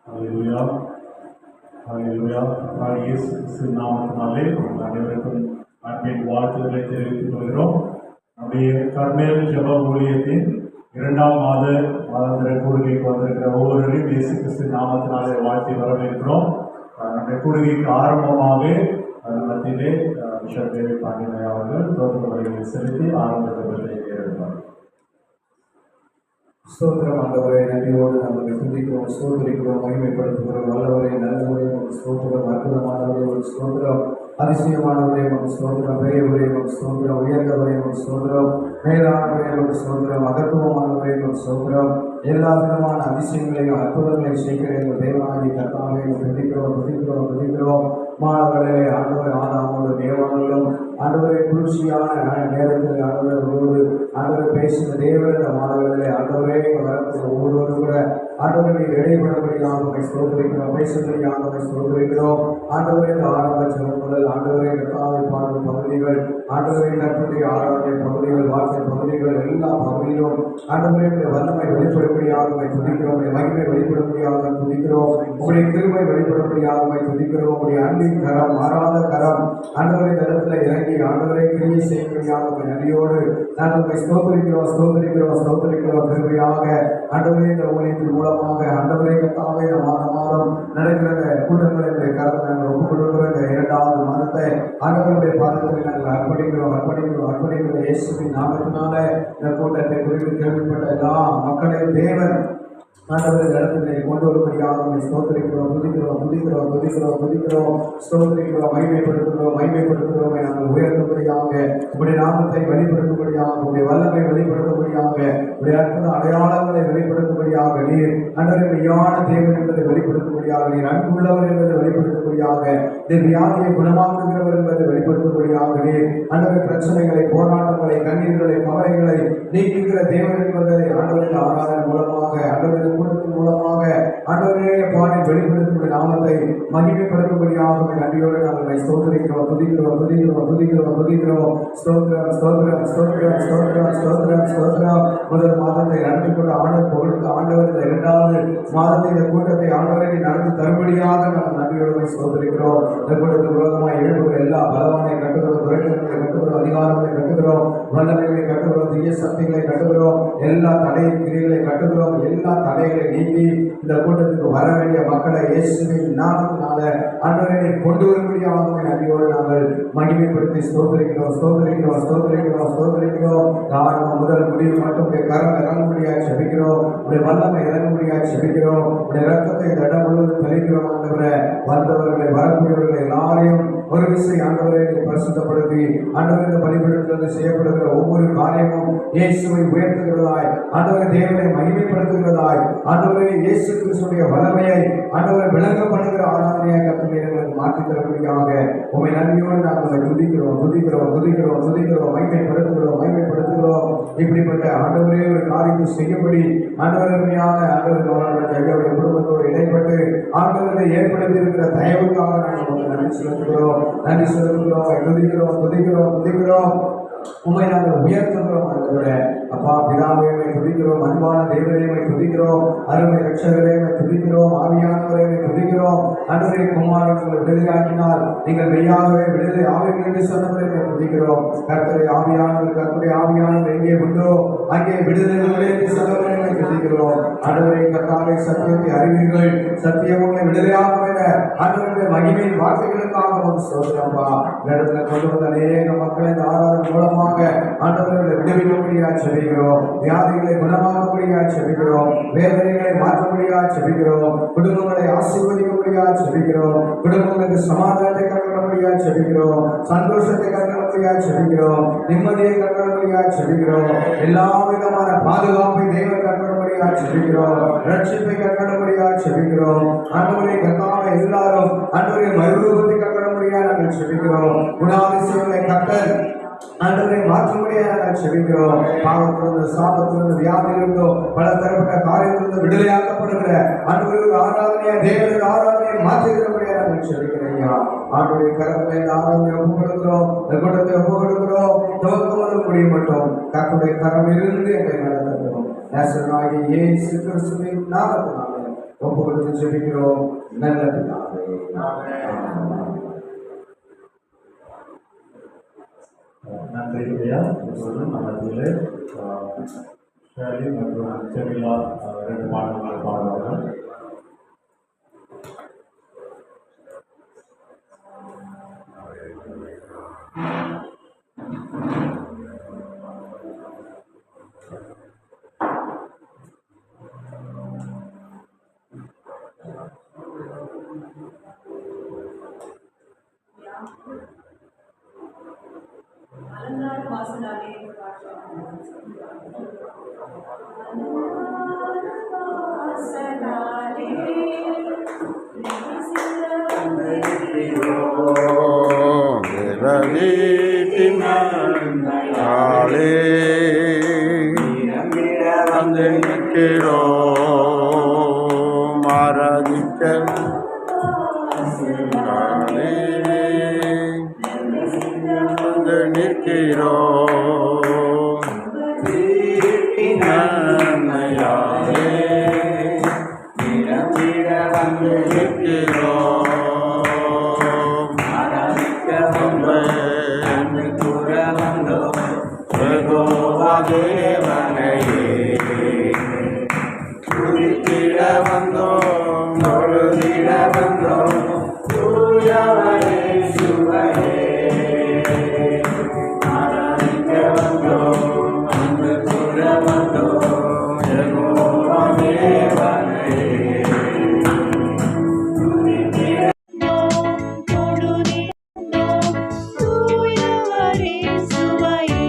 ஹல்லேலூயா, ஹல்லேலூயா. இயேசு கிறிஸ்துவின் நாமத்தினாலே அனைவருக்கும் அன்பின் வாழ்த்துக்களை தெரிவித்துக் கொள்கிறோம். நம்முடைய கர்மேல் ஜெப ஊழியத்தின் 2ஆம் மாதாந்திர கூடுகைக்கு வந்திருக்கிற ஒவ்வொருவரையும் இயேசு கிறிஸ்துவின் நாமத்தினாலே வாழ்த்தி வரவேற்கிறோம். நம்முடைய கூடுகைக்கு ஆரம்பமாக மத்தியிலே பிஷப் டேவிட் பாண்டியன் அவர்கள் தோற்ற வழிகளை செலுத்தி ஆரம்ப ஜெபத்தை ஏற்படுவார். ஸ்தோத்திரம் ஆண்டவரே, நன்றியோடு நாங்கள் துதிக்கிறோம், ஸ்தோத்திரிக்கிறோம், மகிமைப்படுத்துகிறோம். நல்லவரே, நல்லவரே உங்கள் ஸ்தோத்திரம், அற்புதமானவரே உங்கள் ஸ்தோத்திரம், அதிசயமானவரே உங்கள் ஸ்தோத்திரம், பெரியவரே உங்கள் ஸ்தோத்திரம், உயர்ந்தவரே உங்கள் ஸ்தோத்திரம், மேலானவரே உங்கள் ஸ்தோத்திரம், மகத்துவமானவரே உங்கள் ஸ்தோத்திரம். எல்லா விதமான அதிசயங்களையும் அற்புதங்களையும் செய்கிற எங்கள் தேவனாகிய கர்த்தாவே துதிக்கிறோம், துதிக்கிறோம், துதிக்கிறோம். மாணவர்களே, ஆண்டவரை ஆதாமோடு தேவர்களும் ஆண்டவரை குளிர்ச்சியான நேரத்தில் ஆண்டவர்களோடு ஆண்டவரை பேசின தேவன மாணவர்களே, ஆண்டவரே ஒவ்வொருவரும் கூட ஆண்டவரை இடைபடபடியாக ஸ்தோத்திரிக்கிறோம், பேசும்படியாக ஸ்தோத்திரிக்கிறோம். ஆண்டவரை ஆரம்ப ஜெபம் முதல் ஆண்டவரை கர்த்தாவை பாடும் பகுதிகள், ஆண்டவரை கற்புடைய ஆராதனை பகுதிகள், வார்த்தை பகுதிகள் எல்லா பகுதியிலும் ஆண்டவரை வல்லமை வெளிப்படும்படியாக துதிக்கிறோம், மகிமை வெளிப்படும்படியாக துதிக்கிறோம், உங்களுடைய கிருபை வெளிப்படும்படியாக துதிக்கிறோம். உங்களுடைய அன்பின் கரம், மாறாத கரம் ஆண்டவரை இடத்துல இறங்கி ஆண்டவரை கிரியை செய்யும்படியாக நன்றியோடு நாங்கள் ஸ்தோத்திரிக்கிறோம், ஸ்தோத்திரிக்கிறோம், ஸ்தோத்திரிக்கிறோம். கிருபையாக ஆண்டவரே இந்த ஊழியத்தின் மூலமாக ஆண்டவரை கர்த்தாவே மாதம் நடக்கிற கூட்டங்களுடைய கரத்தை நாங்கள் ஒப்புக் கொடுக்கிறோம். இந்த 2வது மாதத்தை ஆண்டவருடைய பாதத்தில் நாங்கள் அர்ப்பணிக்கிறோம். இயேசுவின் நாமத்தினால இந்த கூட்டத்தை குறித்து கேள்விப்பட்ட எல்லா மக்களையும் தேவன் ஆண்டவரை இடத்திலே கொண்டு வரும்படியாக ஸ்தோத்திரிக்கிறோம், துதிக்கிறோம், ஸ்தோத்திரிக்கிறோம், மகிமைப்படுத்துகிறோம். நாங்கள் உயர்த்தும்படியாக உடைய நாமத்தை வெளிப்படுத்தும்படியாக, உடைய வல்லமை வெளிப்படுத்தும்படியாக, உடைய அற்புத அடையாளங்களை வெளிப்படுத்தும்படியாக, நீர் ஆண்டவரை மெய்யான தேவன் என்பதை வெளிப்படுத்தும்படியாக, நீர் அன்புள்ளவர் என்பதை வெளிப்படுத்தும்படியாக, நீர் வியாதியை குணமாக்குகிறவர் என்பதை வெளிப்படுத்தும்படியாக, நீர் ஆண்டவரை பிரச்சனைகளை, போராட்டங்களை, கண்ணீர்களை, கவலைகளை நீக்குகிற தேவன் என்பதை ஆண்டவரின் ஆராதனை மூலமாக, ஆண்டவரின் கூட்டத்தின் மூலமாக ஆண்டவரே பாடி வெளிப்படுத்தும் நாமத்தை மகிமைப்படுத்தும்படியாக நன்றியோடு நாங்கள் ஸ்தோத்திரிக்கிறோம், துதிக்கிறோம். ஸ்தோத்திரம். முதல் மாதத்தை நடத்தி கொண்டு ஆண்டவர் பொருளுக்கு ஆண்டவர் இந்த 2வது மாதத்தை இந்த கூட்டத்தை ஆண்டவரை நடத்தி தரும்படியாக நாங்கள் நன்றியோடு ஸ்தோத்திரிக்கிறோம். இந்த கூட்டத்தில் உலகமாய் எழுப்புகிற எல்லா பலவானை கட்டுகிறோம், துறைகளை கட்டுகிறோம், அதிகாரங்களை கட்டுகிறோம், வல்லமைகளை கட்டுகிறோம், தீய சக்திகளை கட்டுகிறோம், எல்லா தடை கிரிகளை கட்டுகிறோம். எல்லா தடைகளை நீக்கி இந்த கூட்டத்துக்கு வர வேண்டிய மக்களை இயேசுவின் நாமத்தினால ஆண்டவரை கொண்டு வரும்படியாக நன்றியோடு நாங்கள் மகிமைப்படுத்தி ஸ்தோத்திரிக்கிறோம். ஆரம்பம் முதல் முடிவு மட்டும் கரம் இறங்கும்படியாக செபிக்கிறோம், உடைய வல்லமை இறங்கும்படியாக செபிக்கிறோம், உடைய ரத்தத்தை தடம் முழுவதும் தெளிக்கிறோம். ஆண்டவரை வந்தவர்களை வரக்கூடியவர்களை எல்லாரையும் ஒரு விசை ஆண்டவரை பரிசுத்தப்படுத்தி ஆண்டவரை இந்த பலிபீடத்திலிருந்து செய்யப்படுகிற ஒவ்வொரு காரியமும் இயேசுவை உயர்த்துகிறதாய், ஆண்டவரை தேவனை மகிமைப்படுத்துகிறதாய், ஆண்டவரை இயேசு கிறிஸ்துடைய வல்லமையை ஆண்டவரை விளங்க பண்ணுகிற ஆராதனையாக கர்த்தர் எங்களுக்கு மாற்றித் தரும்படியாக உம்மை நன்றியோடு நாங்கள் துதிக்கிறோம், மகிமைப்படுத்துகிறோம். இப்படிப்பட்ட ஆண்டவரே ஒரு காரியத்தை செய்யப்படி ஆண்டவரையான ஆண்டவருடைய குடும்பத்தோடு இடைப்பட்டு ஆண்டவரை ஏற்படுத்தி இருக்கிற தயவுக்காக நாங்கள் நன்றி செலுத்துகிறோம். துதிக்கிறோம். உண்மை நாங்கள் உயர்த்துகிறோம். ஆண்டவரே அப்பா பிதாவே துதிக்கிறோம், அன்பான தேவனே துதிக்கிறோம், அருமை ரட்சகரே துதிக்கிறோம், ஆவியானவரே துதிக்கிறோம். ஆண்டவரே குமாரன் உங்களை விடுதலையாக்கினால் நீங்கள் மெய்யாகவே விடுதலை ஆவீர்கள் என்று சொன்னவரை துதிக்கிறோம். கர்த்தரை ஆவியானவர் எங்கே உண்டோ அங்கே விடுதலை என்று சொன்னவரை துதிக்கிறோம். ஆண்டவரே கர்த்தாவே சத்தியத்தை அறிவீர்கள், சத்தியம் உங்களை விடுதலையாக ஆண்டவருடைய மகிமையின் வார்த்தைகளுக்காக சொல்றப்பா இடத்துல கொண்டு வந்த அநேக மக்களை இந்த ஆராதனை மூலமாக ஆண்டவர்களை விடுவிக்கும்படியாக செபிக்கிறோம், வியாதிகளை குணமாக்கும்படியாக செபிக்கிறோம், வேதனைகளை மாற்றும்படியாக செபிக்கிறோம், குடும்பங்களை ஆசீர்வதிக்கும்படியாக செபிக்கிறோம், குடும்பங்களுக்கு சமாதானத்தை கற்கப்படும்படியாக செபிக்கிறோம், சந்தோஷத்தை கற்கப்படும்படியாக செபிக்கிறோம், நிம்மதியை கற்கப்படும்படியாக செபிக்கிறோம், எல்லா விதமான பாதுகாப்பை தேவன் கற்கப்படும்படியாக செபிக்கிறோம், ரட்சிப்பை கற்கப்படும்படியாக செபிக்கிறோம். ஆண்டவரை கர்த்தாவே எல்லாரும் ஆண்டவரை மறுரூபத்தை கற்கப்படும்படியாக நாங்கள் செபிக்கிறோம். குணாதிசயங்களை கட்டல் ஆண்டவரை மாற்றும்படியாக நாங்கள் செபிக்கிறோம். பாவத்திலிருந்து, சாபத்திலிருந்து, வியாதியிலிருந்தோ பல தரப்பட்ட காரியத்திலிருந்து விடுதலையாக்கப்படுகிற ஆண்டவருக்கு ஆராதனையை தேவனுக்கு ஆராதனையை மாற்றுகிறபடியாக நாங்கள் செலுத்துறையா ஆண்டுடைய கரங்களை ஆரோக்கியம் ஒப்புக்கொடுக்கிறோம், கூட்டத்தை ஒப்புக்கொடுக்கிறோம். துவக்கம் முடியும் மட்டும் கர்த்தருடைய கரம் இருந்து எங்களை நடத்துகிறோம். நேசனாகிய இயேசு கிறிஸ்துவின் நாமத்தினாலே ஒப்புக்கொடுத்து ஜெபிக்கிறோம் நல்ல பிதாவே. நன்றி ஐயா. இப்பொழுது நமதிலே ஷேலி மற்றும் செமிலா 2 பாடல்களை பாடுவார்கள். அலங்கார வாசனாலே வந்து நிற்கிறோம் ஆராதிக்க வந்து நிற்கிறோம் நன்மையாலே வந்து நிற்கிறோம் ஆராதிக்க வந்து கூற வந்தோம் யெகோவா தேவனையே துதித்திட வந்தோம் தொழுதிட வந்தோம் தூயவரே சுவையே ஆராதிக்க வந்தோம் அன்பு கூற வந்தோம் யெகோவா தேவனையே தூயவரே சுவையே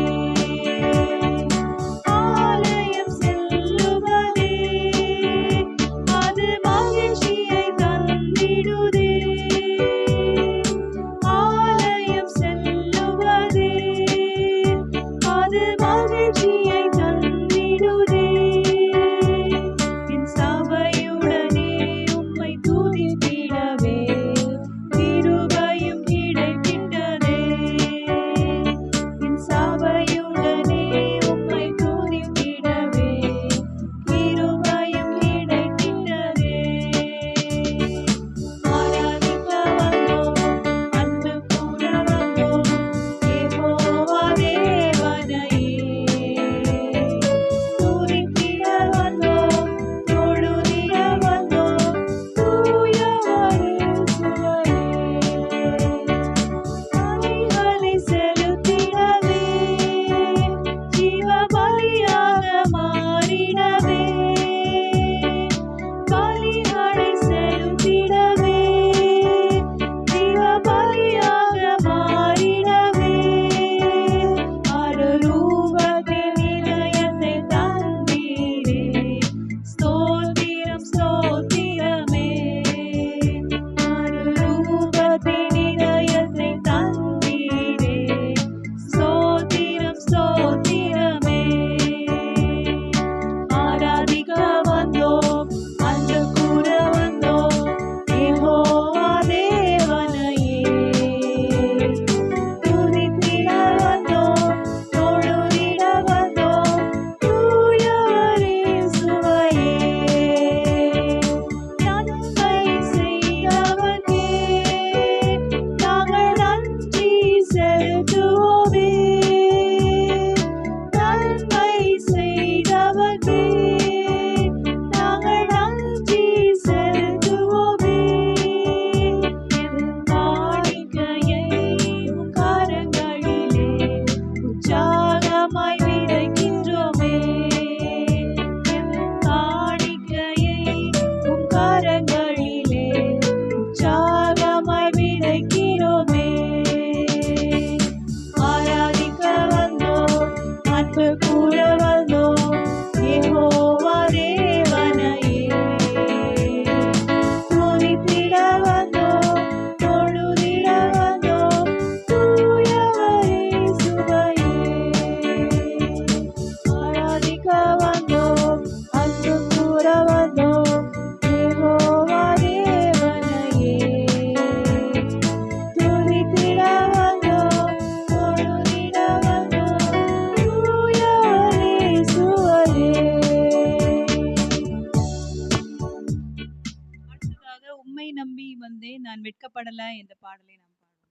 உம்மை நம்பி வந்தேன் நான் வெட்கப்படல என்ற பாடலை நாம் பாடுவோம்.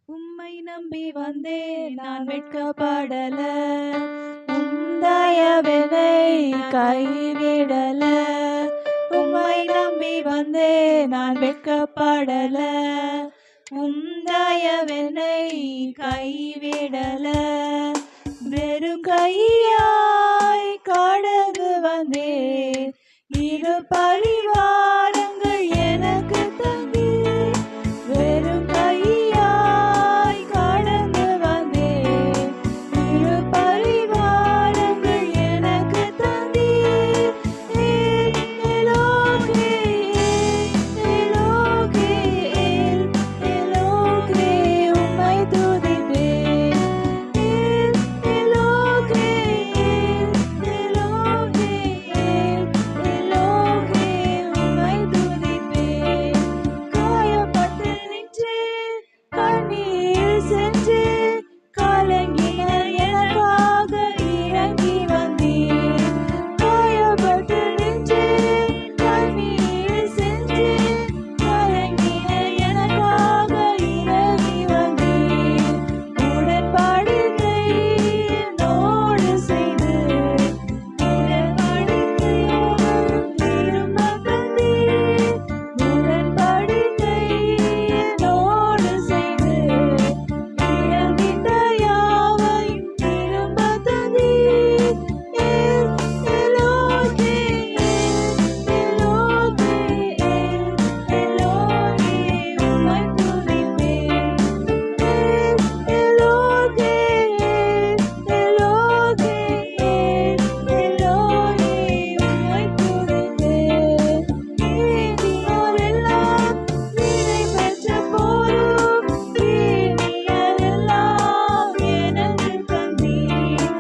உம்மை நம்பி வந்தேன் நான் வெட்கப்படல, தயவனை கைவிடல. உம்மை நம்பி வந்தேன் நான் வெட்கப்படல, தயவனை கைவிடல. வெறும் கையாய் கடந்து வந்தேன், இரு பரிவாரங்கள் எனக்கு தந்தி. வெறும் கையாய் கடந்து வந்தேன், இரு பரிவாரங்கள் எனக்கு தந்தி. எலோகே எலோகே எலோகே உம்மை துதிப்பேன். எலோகே எலோகே எலோகே உம்மை துதிப்பேன். காயப்பட்டு நின்றேன், கண்ணீர் சென்றேன், கலங்கின எனக்காக இறங்கி வந்தீர். காயப்பட்டு நின்றேன், கண்ணீர் சென்றேன், கலங்கின எனக்காக இறங்கி வந்தீர். உடன்படிக்கை என்னோடு செய்து, உடன்படிக்கையோடு திரும்ப தந்தீர். உடன்படிக்கை என்னோடு செய்து, இழந்திட்ட யாவையும் திரும்ப தந்தீர். எலோகே எலோகே எலோகே உம்மை துதிப்பேன். எலோகே எலோகே எலோகே உம்மை துதிப்பேன். நீதியோரெல்லாம் நிறைவேற்ற போதும், நீதியோரெல்லாம் எனக்கு தந்தீர்.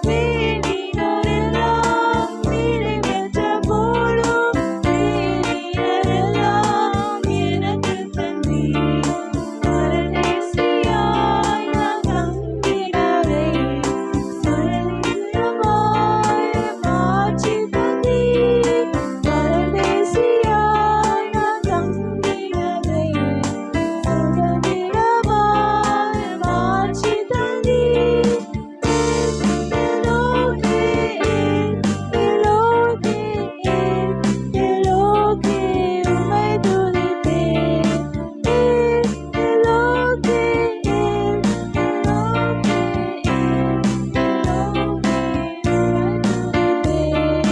நீதியோரெல்லாம் நிறைவேற்ற போதும், நீதியோரெல்லாம் எனக்கு தந்தீர். பரதேசியாய் நான் தங்கினதை சுதந்திரமாய் மாற்றி தந்தீர். பரதேசியாய் நான் தங்கினதை சுதந்திரமாய் மாற்றி தந்தீர். எலோகே எலோகே எலோகே உம்மை துதிப்பேன். எலோகே எலோகே எலோகே உம்மை துதிப்பேன்.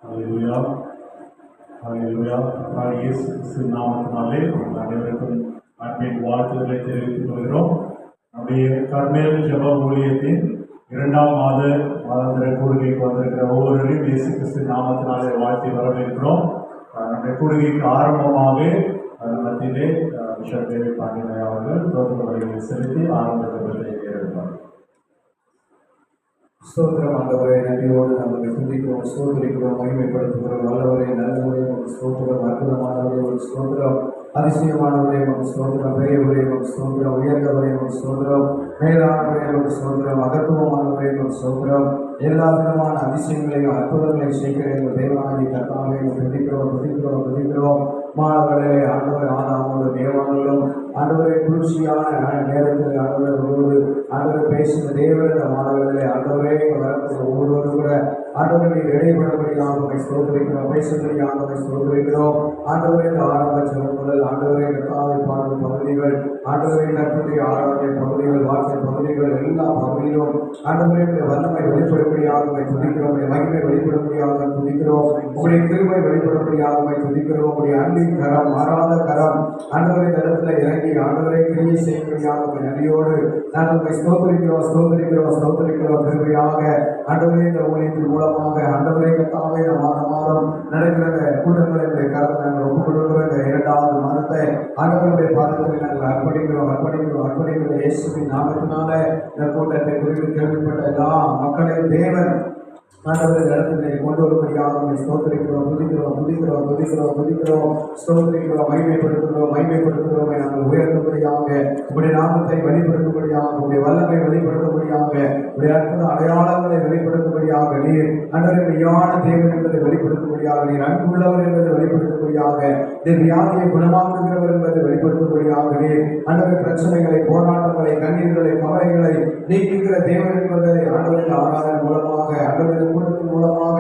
ஹல்லேலூயா ஹல்லேலூயா. கர்த்தராகிய இயேசு கிறிஸ்துவின் நாமத்தினாலே உங்கள் அனைவருக்கும் அன்பின் வாழ்த்துக்களை தெரிவித்துக் கொள்கிறோம். நம்முடைய கர்மேல் ஜெப ஊழியத்தின் 2ஆம் மாதாந்திர கூடுகைக்கு வந்திருக்கிற ஒவ்வொருவரையும் இயேசு கிறிஸ்துவின் நாமத்தினாலே வாழ்த்தி வரவேற்கிறோம். நம்முடைய கூடுகைக்கு ஆரம்பமாக மத்தியிலே பிஷப் தேவி பாண்டியன் அவர்கள் தோற்ற வரைகளை செலுத்தி ஆரம்ப ஜெபத்தை ஏற்படுவார். ஸ்தோத்திரம் ஆண்டவரே, நன்றியோடு நாங்கள் துதிக்கிறோம், ஸ்தோத்திரிக்கிறோம், மகிமைப்படுத்துகிறோம். நல்லவரே, நல்லவரே உங்கள் ஸ்தோத்திரம், அற்புதமானவரே உங்கள் ஸ்தோத்திரம், அதிசயமானவரே உங்கள் ஸ்தோத்திரம், பெரியவரே உங்கள் ஸ்தோத்திரம், உயர்ந்தவரே உங்கள் ஸ்தோத்திரம், மேலானவரே உங்கள் ஸ்தோத்திரம், அகத்துவமானவரே உங்கள் ஸ்தோத்திரம். எல்லா விதமான அதிசயங்களையும் அற்புதங்களையும் செய்கிற எங்கள் தேவனாகி கர்த்தாவே துதிக்கிறோம். மாணவர்களே, ஆண்டவர் ஆதாமோடு தேவங்களும் ஆண்டவரை குளிர்ச்சியான நேரத்தில் ஆண்டவரோடு ஆண்டவர் பேசின தேவன மாணவர்களே, ஆண்டவரே வரக்கூடிய ஒவ்வொருவரும் கூட ஆண்டவரை இடைபடபடியாக ஸ்தோத்திரிக்கிறோம், பேசும்படியாக ஸ்தோத்திரிக்கிறோம். ஆண்டவரே இந்த ஆரம்ப ஜெபங்கள் ஆண்டவரே கர்த்தாவை பாடும் பகுதிகள் ஆண்டவரே கர்த்தருடைய ஆராதனை பகுதிகள் வார்த்தை பகுதிகள் எல்லா பகுதியிலும் ஆண்டவரே வல்லமை வெளிப்படும்படியாக துதிக்கிறோம், மகிமை வெளிப்படும்படியாக துதிக்கிறோம், உங்களுடைய கிருபை வெளிப்படும்படியாக துதிக்கிறோம், உங்களுடைய அன்பின் கரம் மாறாத கரம் ஆண்டவரை இந்த இடத்துல இறங்கி ஆண்டவரை கிரியை செய்யும்படியாக நன்றியோடு நாங்கள் ஸ்தோத்திரிக்கிறோம் ஸ்தோத்திரிக்கிறோம் ஸ்தோத்திரிக்கிறோம். கிருபையாக ஆண்டவரே இந்த ஊழியத்தின் மூலமாக ஆண்டவரை கர்த்தாவே மாதம் நடக்கிற கூட்டங்களுடைய கரத்தை நாங்கள் ஒப்புக் கொடுக்கிறோம். இந்த 2வது மாதத்தை ஆண்டவருடைய பாதத்தில் நாங்கள் அர்ப்பணிக்கிறோம். இயேசுவின் நாமத்தினால இந்த கூட்டத்தை குறித்து கேள்விப்பட்ட எல்லா மக்களையும் தேவன் ஆண்டவரை இடத்திலே கொண்டு வரும்படியாக ஸ்தோத்திரிக்கிறோம், துதிக்கிறோம், ஸ்தோத்திரிக்கிறோம், மகிமைப்படுத்துகிறோம். நாங்கள் உயர்த்தும்படியாக உடைய நாமத்தை வெளிப்படுத்தும்படியாக உடைய வல்லமை வெளிப்படுத்தும்படியாக உடைய அற்புத அடையாளங்களை வெளிப்படுத்தும்படியாக நீர் ஆண்டவரை மெய்யான தேவன் என்பதை வெளிப்படுத்தும்படியாக நீர் அன்புள்ளவர் என்பதை வெளிப்படுத்தும்படியாக நீர் வியாதியை குணமாக்குகிறவர் என்பதை வெளிப்படுத்தும்படியாக நீர் ஆண்டவரை பிரச்சனைகளை போராட்டங்களை கண்ணீர்களை கவலைகளை நீக்குகிற தேவன் என்பதை ஆண்டவரின் ஆராதனை மூலமாக ஆண்டவரின் கூட்டத்தின் மூலமாக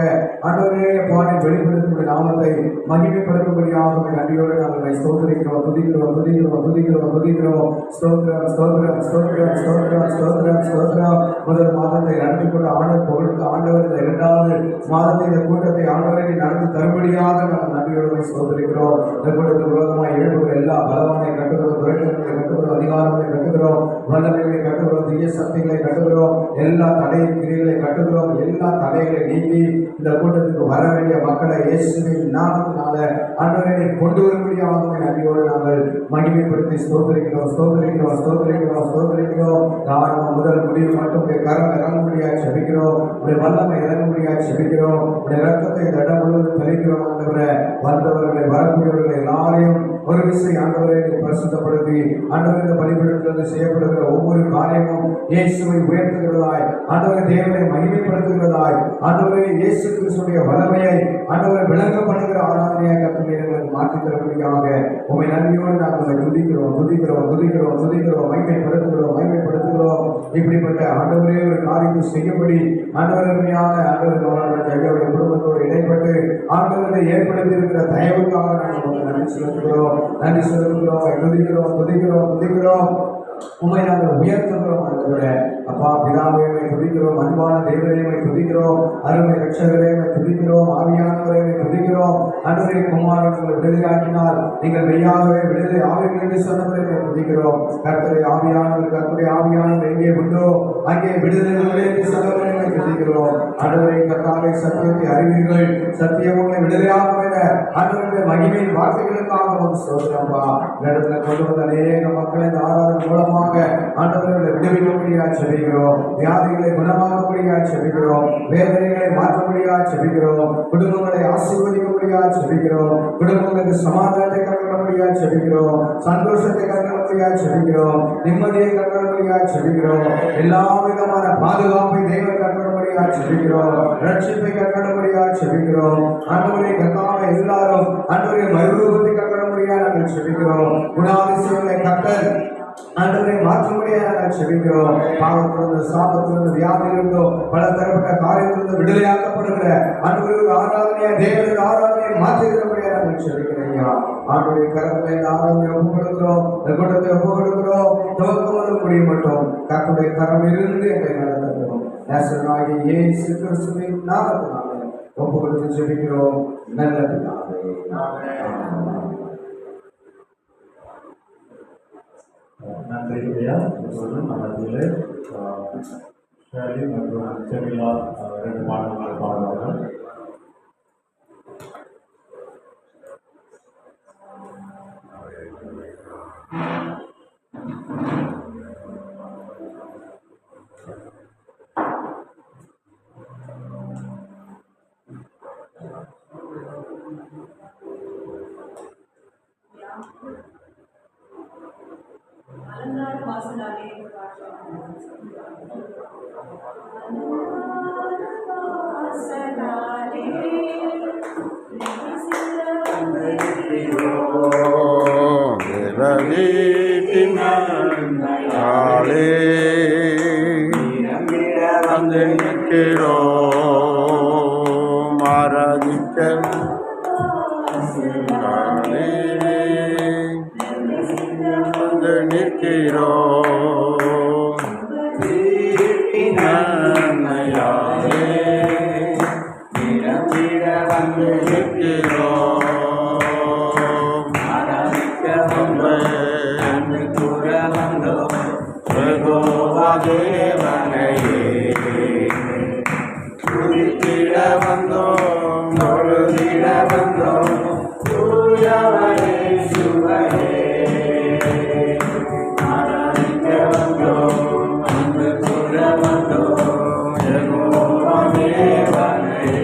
ஆண்டவரே பாடி வெளிப்படுத்தும் நாமத்தை மகிமைப்படுத்தும்படியாக நன்றியோடு நாங்கள் ஸ்தோத்திரிக்கிறோம், துதிக்கிறோம். ஸ்தோத்திரம். முதல் மாதத்தை நடத்தி கொண்ட ஆண்டவர் இந்த 2வது மாதத்தை இந்த கூட்டத்தை ஆண்டவரை நடத்தி தரும்படியாக நாங்கள் நன்றியோடு ஸ்தோத்திரிக்கிறோம். இந்த கூட்டத்தில் விரோதமாக எழுப்புகிற எல்லா பலவானை கட்டுகிறோம், துரைகளை கட்டுகிறோம், அதிகாரங்களை கட்டுகிறோம், வல்லமைகளை கட்டுகிறோம், தீய சக்திகளை கட்டுகிறோம், எல்லா தடை கிரிகளை கட்டுகிறோம். எல்லா தடைகளை நீக்கி இந்த கூட்டத்துக்கு வர வேண்டிய மக்களை இயேசுவின் நாமத்தினால ஆண்டவரை கொண்டு வரும்படியாக நன்றியோடு நாங்கள் மகிமைப்படுத்தி ஸ்தோத்திரிக்கிறோம். ஆரம்பம் முதல் முடிவு மட்டும் கரம் இறங்கும்படியாக செபிக்கிறோம், உடைய வல்லமை இறங்கும்படியாக செபிக்கிறோம், உடைய ரத்தத்தை இந்த இடம் முழுவதும் தெளிக்கிறோம். ஆண்டவரை வந்தவர்களை வரக்கூடியவர்களை எல்லாரையும் ஒரு விஷயம் ஆண்டவரை பரிசுத்தப்படுத்தி ஆண்டவரை இந்த பலிபீடத்திலிருந்து செய்யப்படுகிற ஒவ்வொரு காரியமும் இயேசுவை உயர்த்துகிறதாய் ஆண்டவரை தேவனை மகிமைப்படுத்துகிறதாய் ஆண்டவரை இயேசு கிறிஸ்துவின் வல்லமையை ஆண்டவரை விளங்க பண்ணுகிற ஆராதனையாக கர்த்தர் எங்களுக்கு மாற்றி தரும்படியாக உம்மை நன்றியோடு நாங்கள் துதிக்கிறோம், மகிமைப்படுத்துகிறோம். இப்படிப்பட்ட ஆண்டவரே ஒரு காரியத்தை செய்யும்படி ஆண்டவருமையான ஆண்டவருடைய குடும்பத்தோடு இடைப்பட்டு ஆண்டவரை ஏற்படுத்தி இருக்கிற தயவுக்காக நாங்கள் நன்றி செலுத்துகிறோம். துதிக்கிறோம். உண்மை நாங்கள் உயர்த்துகிறோம். ஆண்டவரே அப்பா பிதாவை துதிக்கிறோம், அன்பான தேவனை துதிக்கிறோம், அருமை ரட்சகரை துதிக்கிறோம், ஆவியானவரை துதிக்கிறோம். ஆண்டவரே குமாரனை விடுதலையாக்கினால் நீங்கள் மெய்யாகவே விடுதலை ஆவிகள் என்று சொன்னவரை துதிக்கிறோம். கர்த்தரை ஆவியானவர் எங்கே உண்டோ அங்கே விடுதலை என்று சொன்னவரை துதிக்கிறோம். ஆண்டவரை கர்த்தாவை சத்தியத்தை அறிவீர்கள், சத்தியம் உங்களை விடுதலையாக ஆண்டவருடைய மகிமையின் வார்த்தைகளுக்காகவும் சோதரம்பா இடத்துல கொண்டு வந்த அநேக மக்களை இந்த ஆராதனை மூலமாக ஆண்டவர்களை விடுவிக்கும்படியாக செபிக்கிறோம், வியாதிகளை குணமாக்கும்படியாக செபிக்கிறோம், வேதனைகளை மாற்றும்படியாக செபிக்கிறோம், குடும்பங்களை ஆசீர்வதிக்கும்படியாக செபிக்கிறோம், குடும்பங்களுக்கு சமாதானத்தை கற்றுக்கொள்ளும்படியாக செபிக்கிறோம், சந்தோஷத்தை கற்றுக்கொள்ளும்படியாக செபிக்கிறோம், நிம்மதியை கற்றுக்கொள்ளும்படியாக செபிக்கிறோம், எல்லா விதமான பாதுகாப்பை தெய்வம் கற்றுக்கொள்ளும்படியாக செபிக்கிறோம், ரட்சிப்பை கற்றுக்கொள்ளும்படியாக செபிக்கிறோம். ஆண்டவரை கர்த்தாவை எல்லாரும் ஆண்டவரை மறுரூபத்தை கற்றுக்கொள்ளும்படியாக நாங்கள் செபிக்கிறோம். குணாதிசயங்களை கட்டல் ஆண்டவரை மாற்றும்படியாக நாங்கள் செபிக்கிறோம். பாவத்திலிருந்து சாபத்திலிருந்து வியாதியிலிருந்தோ பல தரப்பட்ட காரியத்திலிருந்து விடுதலையாக்கப்படுகிற ஆண்டவருக்கு ஆராதனையா தேவனுக்கு ஆராதனையை மாற்றுகிறபடியாக நாங்கள் செபிக்கிறோம். ஆண்டுடைய கரங்களை இந்த ஆராதனை ஒப்புக்கொடுக்கிறோம், இந்த கூட்டத்தை ஒப்புக்கொடுக்கிறோம். துவக்கம் முடியும் மட்டும் கர்த்தருடைய கரம் இருந்து எங்களை நடத்துகிறோம். நேசனாகிய இயேசு கிறிஸ்துவின் நாமத்தினாலே ஒப்புக்கொடுத்து செபிக்கிறோம் நல்ல பிதாவே. நன்றி ஐயா. இப்பொழுது நமதிலே ஷேலி மற்றும் செமிலா 2 பாடல்களை பாடுவார்கள். ஆராதிக்க இருக்கிறோம். நன்மையாலே நிரம்பிட வந்திருக்கிறோம். ஆராதிக்க அன்பு கூற வந்தோம் யெகோவா தேவனையே. துதித்திட வந்தோம் தொழுதிட வந்தோம் தூயவரே சுவையே. ஆராதிக்க வந்தோம் அன்பு கூற வந்தோம் யெகோவா தேவனையே.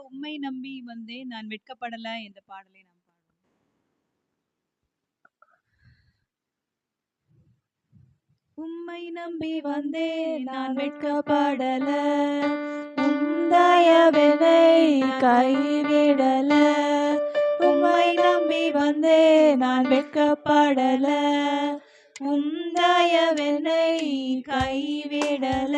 உம்மை நம்பி வந்தேன் நான் வெட்கப்படல என்ற பாடலை நாம் பாடுவோம். உம்மை நம்பி வந்தேன் நான் வெட்கப்படல, உந்தயவனை கைவிடல. உம்மை நம்பி வந்தேன் நான் வெட்கப்படல, உந்தயவனை கைவிடல.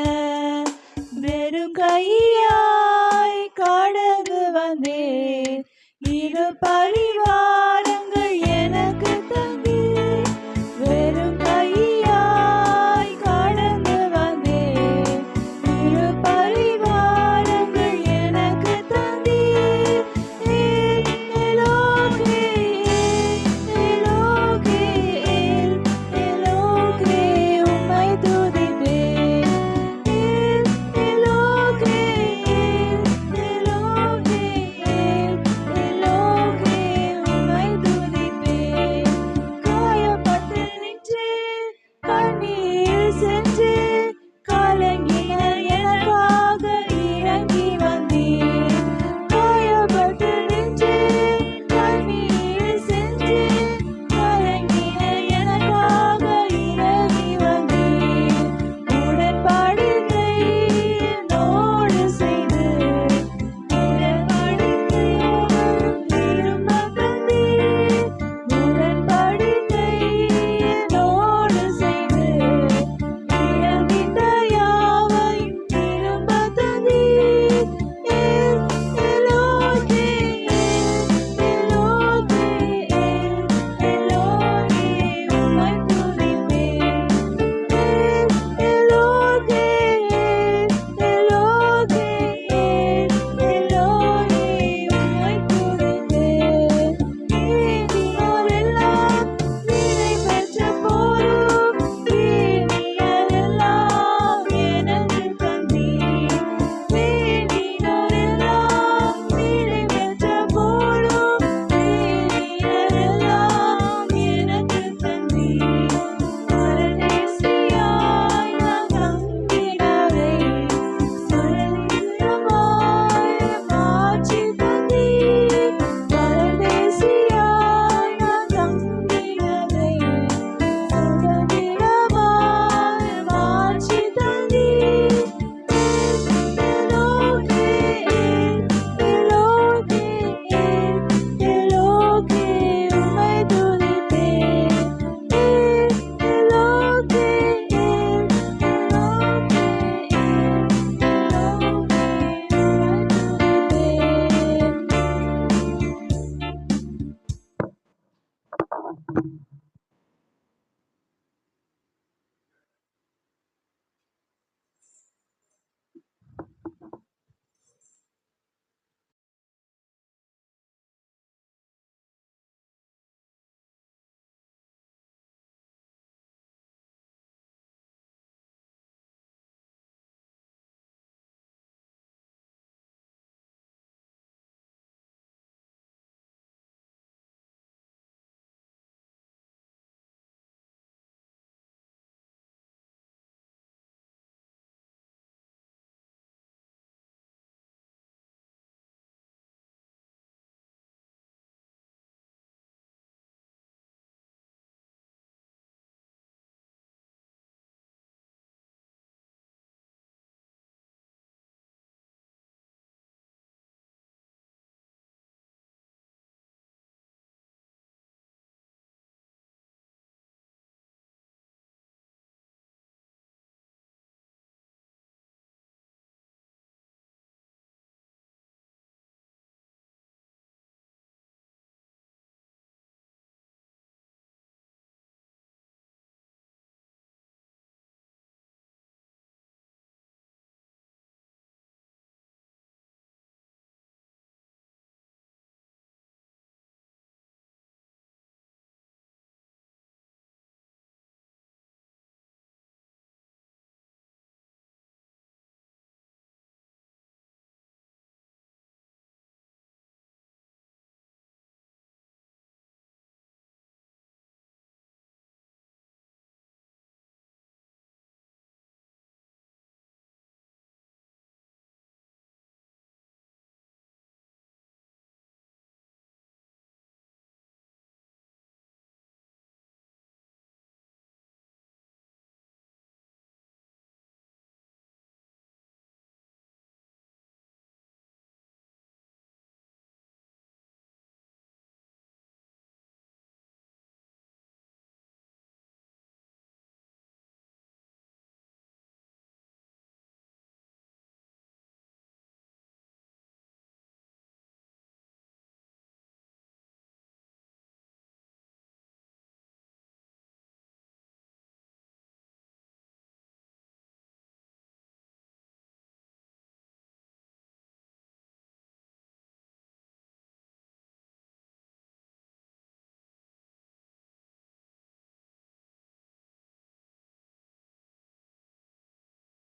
வெறும் கையாய் கடந்து வந்தேன் இரு பழி